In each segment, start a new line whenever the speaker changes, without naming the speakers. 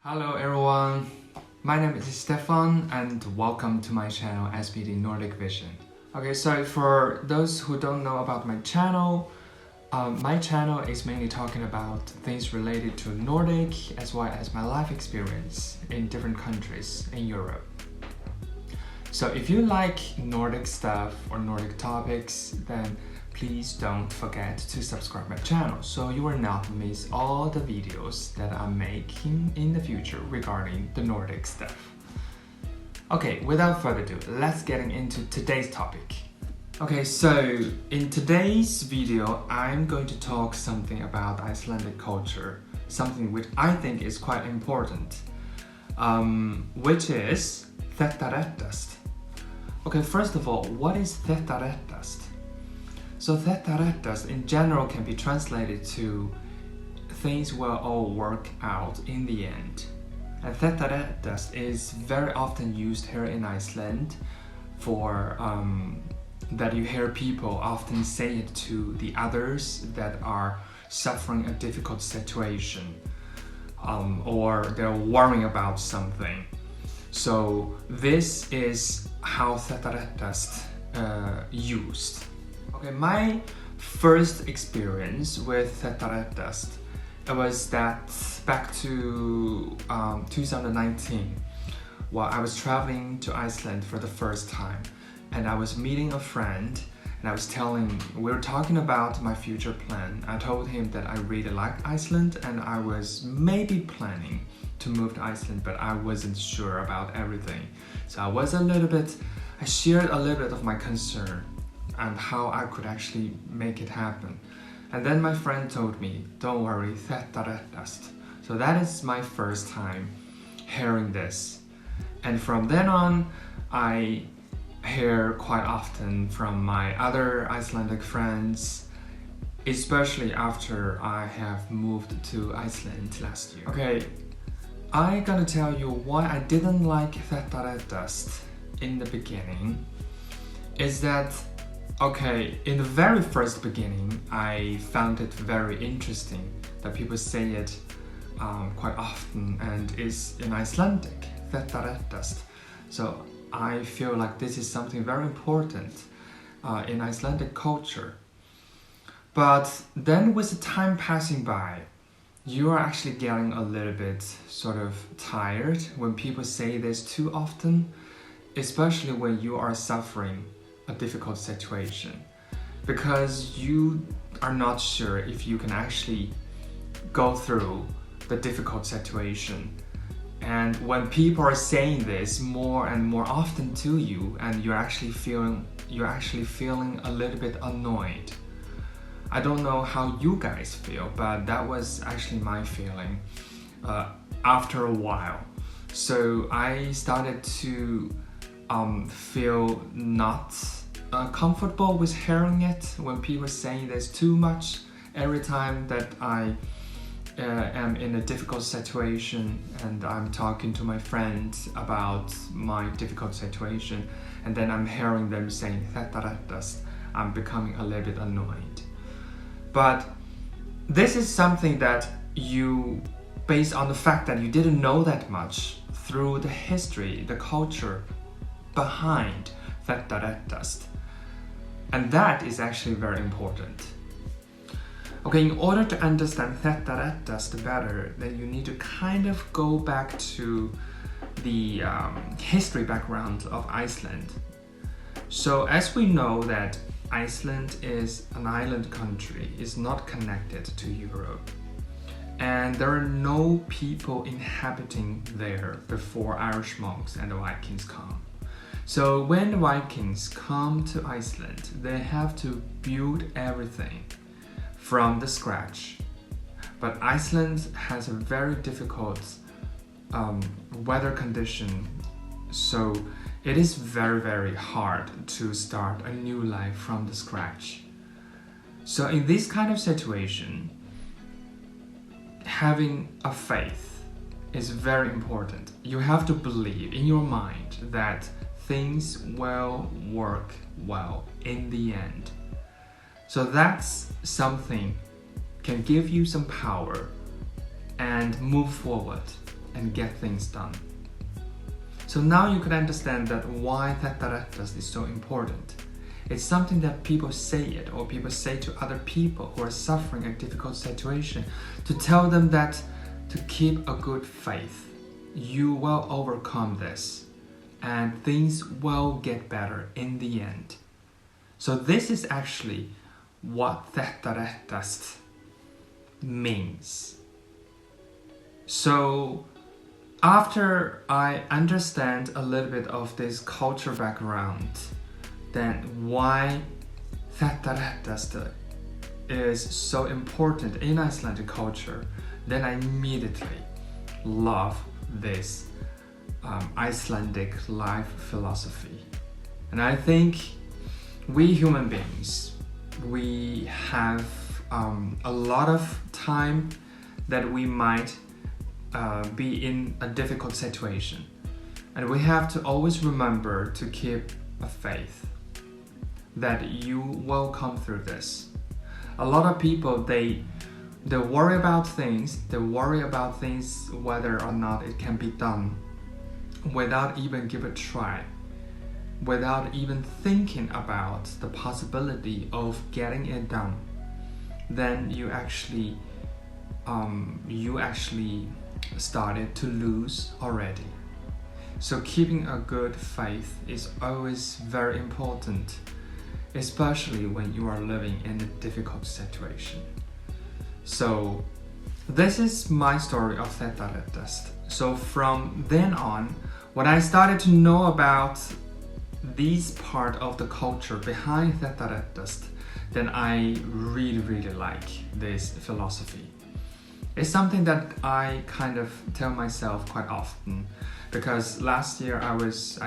Hello everyone, my name is Stefan and welcome to my channel SPD Nordic Vision. Okay, so for those who don't know about my channel is mainly talking about things related to Nordic as well as my life experience in different countries in Europe. So if you like Nordic stuff or Nordic topics, then please don't forget to subscribe my channel so you will not miss all the videos that I'm making in the future regarding the Nordic stuff. Okay, without further ado, let's get into today's topic. Okay, so in today's video, I'm going to talk something about Icelandic culture, something which I think is quite important, which is Þetta Reddast. Okay, first of all, what is Þetta Reddast? So Þetta Reddast in general can be translated to things will all work out in the end. And Þetta Reddast is very often used here in Iceland for that you hear people often say it to the others that are suffering a difficult situation or they're worrying about something. So this is how Þetta Reddast used. Okay, my first experience with Þetta Reddast was that back to 2019 while I was traveling to Iceland for the first time, and I was meeting a friend and we were talking about my future plan. I told him that I really liked Iceland and I was maybe planning to move to Iceland, but I wasn't sure about everything. So I shared a little bit of my concern and how I could actually make it happen. And then my friend told me, don't worry, Þetta Reddast. So that is my first time hearing this. And from then on, I hear quite often from my other Icelandic friends, especially after I have moved to Iceland last year. Okay, I'm gonna tell you why I didn't like Þetta Reddast in the beginning. Is that okay, in the very first beginning, I found it very interesting that people say it quite often and is in Icelandic, Þetta Reddast. So I feel like this is something very important in Icelandic culture. But then with the time passing by, you are actually getting a little bit sort of tired when people say this too often, especially when you are suffering a difficult situation, because you are not sure if you can actually go through the difficult situation. And when people are saying this more and more often to you, and you're actually feeling a little bit annoyed. I don't know how you guys feel, but that was actually my feeling after a while. So I started to feel not comfortable with hearing it when people are saying this too much. Every time that I am in a difficult situation and I'm talking to my friends about my difficult situation, and then I'm hearing them saying Þetta Reddast, I'm becoming a little bit annoyed. But this is something that you, based on the fact that you didn't know that much through the history, the culture behind Þetta Reddast. And that is actually very important. Okay, in order to understand Þetta Reddast better, then you need to kind of go back to the history background of Iceland. So as we know that Iceland is an island country, is not connected to Europe. And there are no people inhabiting there before Irish monks and the Vikings come. So when the Vikings come to Iceland, they have to build everything from the scratch. But Iceland has a very difficult weather condition, so it is very, very hard to start a new life from the scratch. So in this kind of situation, having a faith is very important. You have to believe in your mind that things will work well in the end. So that's something can give you some power and move forward and get things done. So now you could understand that why Þetta Reddast is so important. It's something that people say it, or people say to other people who are suffering a difficult situation, to tell them that to keep a good faith, you will overcome this and things will get better in the end. So this is actually what Þetta Reddast means. So after I understand a little bit of this culture background, then why Þetta Reddast is so important in Icelandic culture, then I immediately love this Icelandic life philosophy. And I think we human beings, we have a lot of time that we might be in a difficult situation, and we have to always remember to keep a faith that you will come through this. A lot of people, they worry about things, whether or not it can be done, without even give a try, without even thinking about the possibility of getting it done. Then you actually started to lose already. So keeping a good faith is always very important, especially when you are living in a difficult situation. So this is my story of Þetta Reddast. So from then on, when I started to know about this part of the culture behind Þetta Reddast, then I really like this philosophy. It's something that I kind of tell myself quite often, because last year I was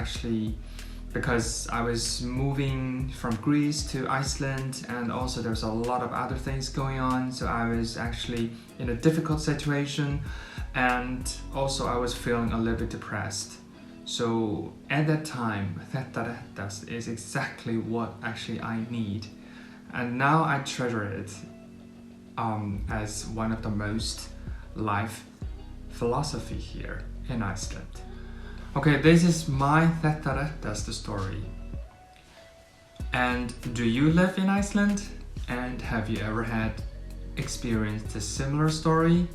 moving from Greece to Iceland, and also there's a lot of other things going on, so I was actually in a difficult situation, and also I was feeling a little bit depressed. So at that time, Þetta Reddast is exactly what actually I need, and now I treasure it as one of the most life philosophy here in Iceland. Okay, this is my Þetta Reddast story. And do you live in Iceland? And have you ever had experienced a similar story?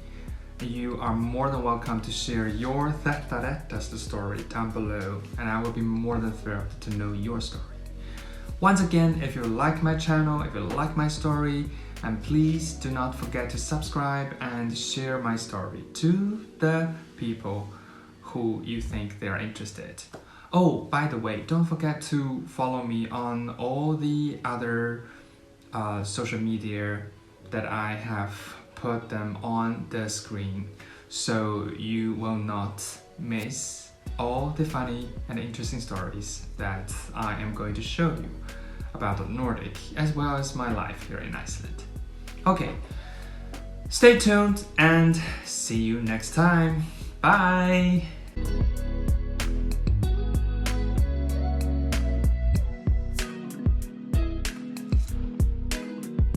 You are more than welcome to share your Þetta Reddast story down below, and I will be more than thrilled to know your story. Once again, if you like my channel, if you like my story, and please do not forget to subscribe and share my story to the people who you think they are interested. Oh, by the way, don't forget to follow me on all the other social media that I have put them on the screen, so you will not miss all the funny and interesting stories that I am going to show you about the Nordic, as well as my life here in Iceland. Okay, stay tuned and see you next time. Bye!